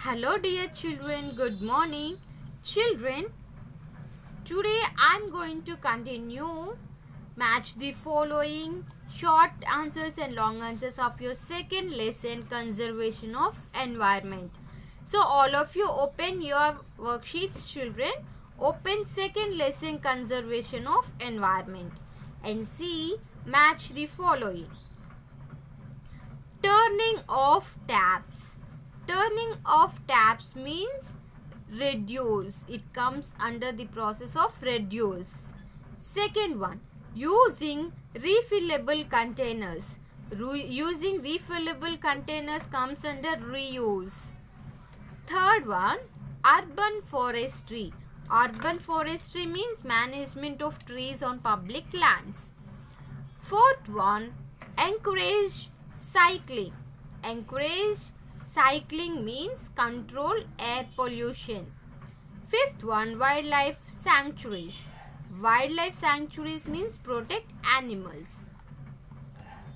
Hello, dear children. Good morning. Children, today I'm going to continue match the following short answers and long answers of your second lesson, conservation of environment. So, all of you open your worksheets, children. Open second lesson, conservation of environment, and see match the following. Turning off taps. Turning off taps means reduce. It comes under the process of reduce. Second one, using refillable containers. Using refillable containers comes under reuse. Third one, urban forestry. Urban forestry means management of trees on public lands. Fourth one, encourage cycling. Encourage cycling means control air pollution. Fifth one, wildlife sanctuaries. Wildlife sanctuaries means protect animals.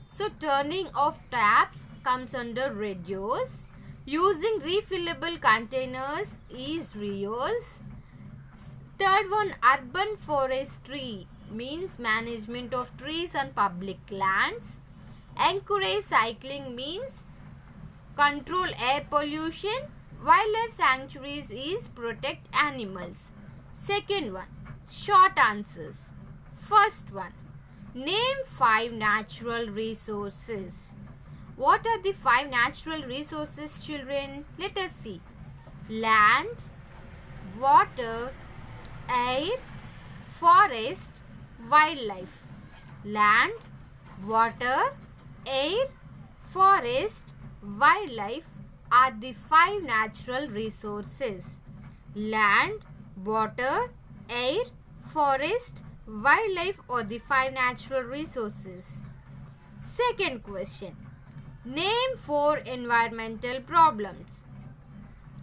So turning off taps comes under reduce. Using refillable containers is reuse. Third one, urban forestry means management of trees on public lands. Encourage cycling means control air pollution. Wildlife sanctuaries is protect animals. Second one, short answers. First one, name 5 natural resources. What are the 5 natural resources, children? Let us see. Land, water, air, forest, wildlife. Land, water, air, forest, wildlife are the 5 natural resources. Land, water, air, forest, wildlife are the 5 natural resources. Second question. Name 4 environmental problems.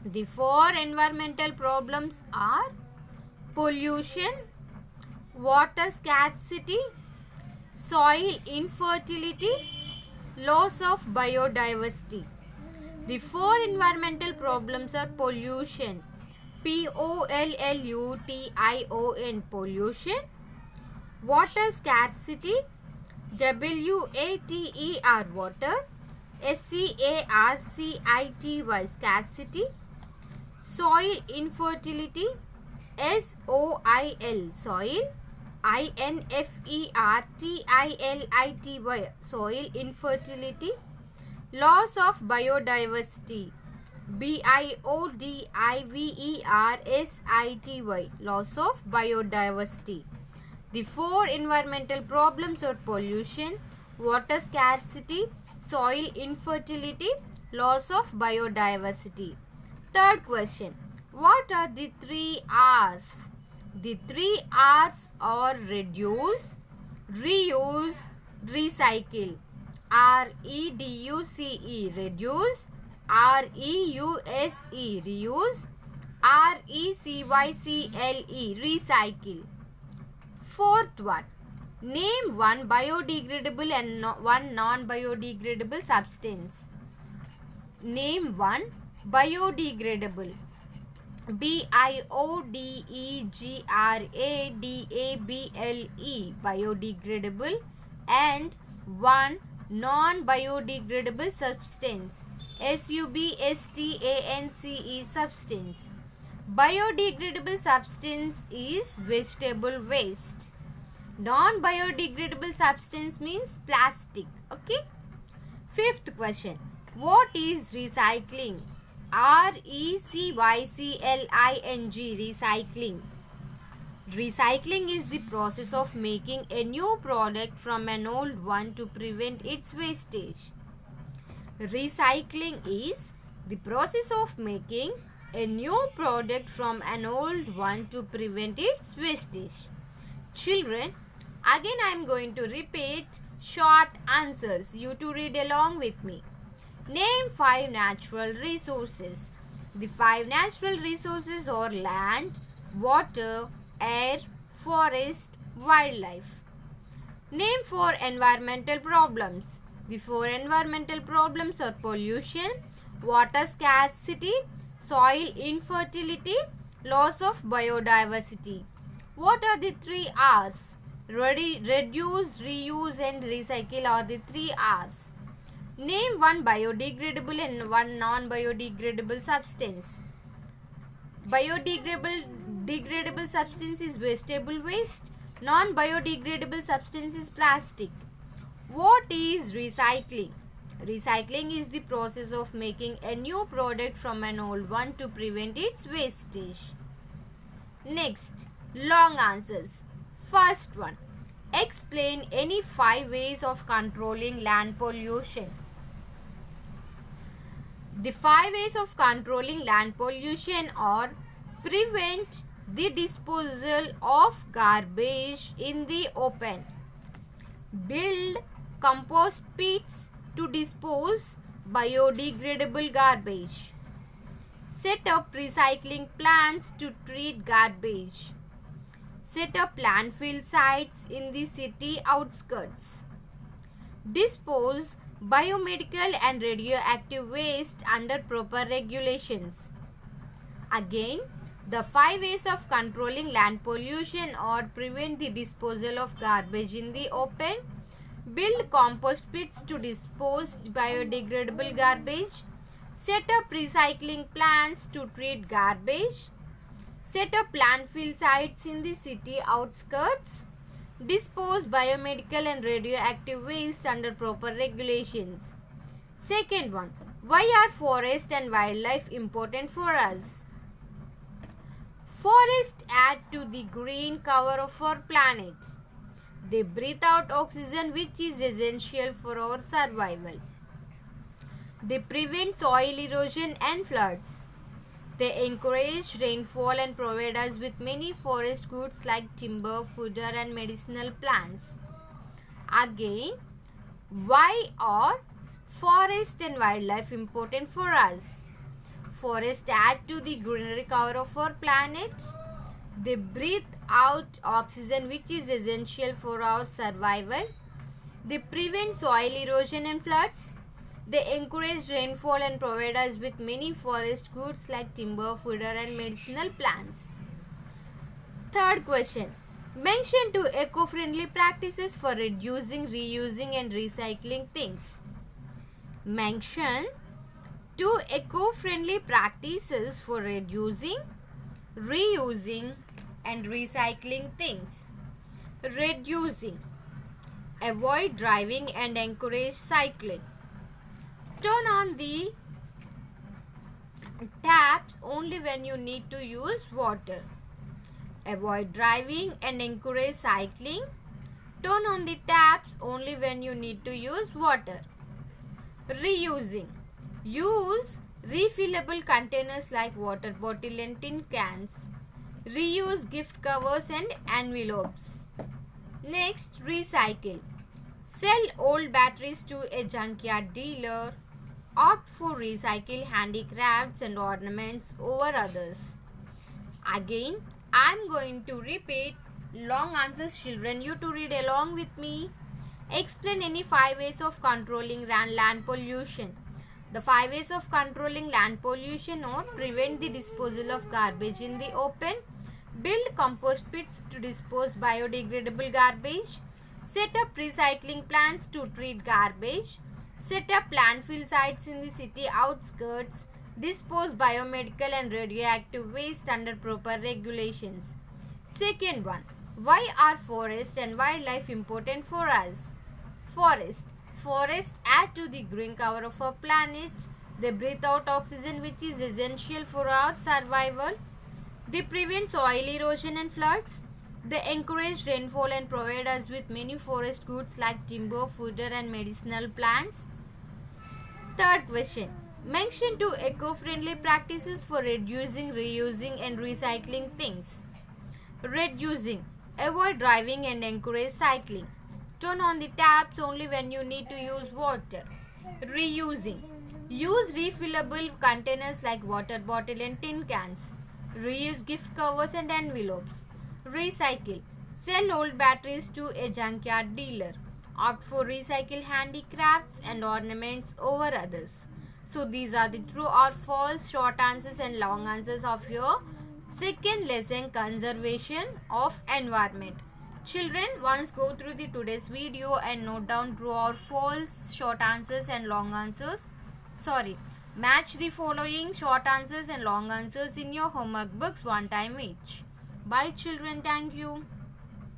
The 4 environmental problems are pollution, water scarcity, soil infertility, loss of biodiversity. The 4 environmental problems are pollution, pollution, pollution, water scarcity, water, water, scarcity, scarcity, soil infertility, soil, soil, infertility, soil infertility, loss of biodiversity, biodiversity, loss of biodiversity. The 4 environmental problems are pollution, water scarcity, soil infertility, loss of biodiversity. Third question. What are the 3 R's? The 3 R's are reduce, reuse, recycle. REDUCE, reduce, REUSE, reuse, RECYCLE, recycle. Fourth one, name 1 biodegradable and 1 non-biodegradable substance. Name 1 biodegradable. BIODEGRADABLE, biodegradable, and 1 non-biodegradable substance, SUBSTANCE, substance. Biodegradable substance is vegetable waste. Non-biodegradable substance means plastic. Okay. Fifth question. What is recycling? RECYCLING, recycling. Recycling is the process of making a new product from an old one to prevent its wastage. Recycling is the process of making a new product from an old one to prevent its wastage. Children, again I am going to repeat short answers. You to read along with me. Name 5 natural resources. The 5 natural resources are land, water, air, forest, wildlife. Name 4 environmental problems. The 4 environmental problems are pollution, water scarcity, soil infertility, loss of biodiversity. What are the three R's? Reduce, reuse and recycle are the three R's. Name one biodegradable and one non-biodegradable substance. Biodegradable substance is vegetable waste. Non-biodegradable substance is plastic. What is recycling? Recycling is the process of making a new product from an old one to prevent its wastage. Next, long answers. First one, explain any 5 ways of controlling land pollution. The 5 ways of controlling land pollution are: prevent the disposal of garbage in the open, build compost pits to dispose biodegradable garbage, set up recycling plants to treat garbage, set up landfill sites in the city outskirts, dispose biomedical and radioactive waste under proper regulations. Again, the 5 ways of controlling land pollution are: prevent the disposal of garbage in the open, build compost pits to dispose biodegradable garbage, set up recycling plants to treat garbage, set up landfill sites in the city outskirts, dispose biomedical and radioactive waste under proper regulations. Second one, why are forest and wildlife important for us? Forests add to the green cover of our planet. They breathe out oxygen, which is essential for our survival. They prevent soil erosion and floods. They encourage rainfall and provide us with many forest goods like timber, fodder and medicinal plants. Again, why are forest and wildlife important for us? Forests add to the greenery cover of our planet. They breathe out oxygen, which is essential for our survival. They prevent soil erosion and floods. They encourage rainfall and provide us with many forest goods like timber, fodder and medicinal plants. Third question. Mention 2 eco-friendly practices for reducing, reusing and recycling things. Mention 2 eco-friendly practices for reducing, reusing and recycling things. Reducing. Avoid driving and encourage cycling. Turn on the taps only when you need to use water. Avoid driving and encourage cycling. Turn on the taps only when you need to use water. Reusing. Use refillable containers like water bottle and tin cans. Reuse gift covers and envelopes. Next, recycle. Sell old batteries to a junkyard dealer. Opt for recycle handicrafts and ornaments over others. Again, I am going to repeat long answers, children. You to read along with me. Explain any 5 ways of controlling land pollution. The 5 ways of controlling land pollution are: prevent the disposal of garbage in the open, build compost pits to dispose biodegradable garbage, set up recycling plants to treat garbage, set up landfill sites in the city outskirts, dispose biomedical and radioactive waste under proper regulations. Second one, why are forest and wildlife important for us? Forests add to the green cover of our planet. They breathe out oxygen, which is essential for our survival. They prevent soil erosion and floods. They encourage rainfall and provide us with many forest goods like timber, fodder and medicinal plants. Third question. Mention 2 eco-friendly practices for reducing, reusing and recycling things. Reducing. Avoid driving and encourage cycling. Turn on the taps only when you need to use water. Reusing. Use refillable containers like water bottle and tin cans. Reuse gift covers and envelopes. Recycle. Sell old batteries to a junkyard dealer. Opt for recycle handicrafts and ornaments over others. So these are the true or false short answers and long answers of your second lesson, conservation of environment. Children, once go through the today's video and note down true or false short answers and long answers. Match the following short answers and long answers in your homework books one time each. Bye children, thank you.